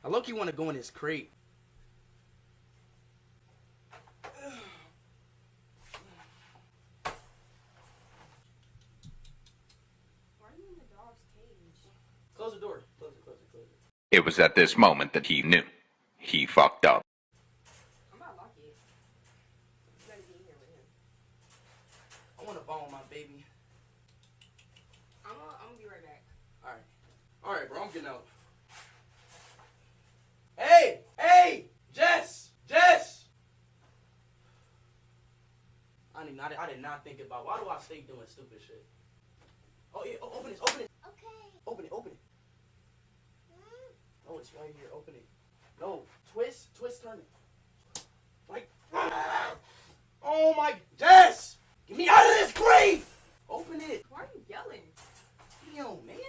I low-key want to go in his crate. Why are you in the dog's cage? Close the door. Close it. It was at this moment that he knew. He fucked up. I'm not lucky. You gotta be in here with him. I want to bone my baby. I'm gonna be right back. All right, bro. I'm getting out. Hey, Jess. I did not think about. Why do I stay doing stupid shit? Oh yeah, open it. Okay. Open it. No, it's right here. Open it. No, twist, turn it. Like, oh my, Jess, get me out of this grave. Open it. Why are you yelling? Yo, man.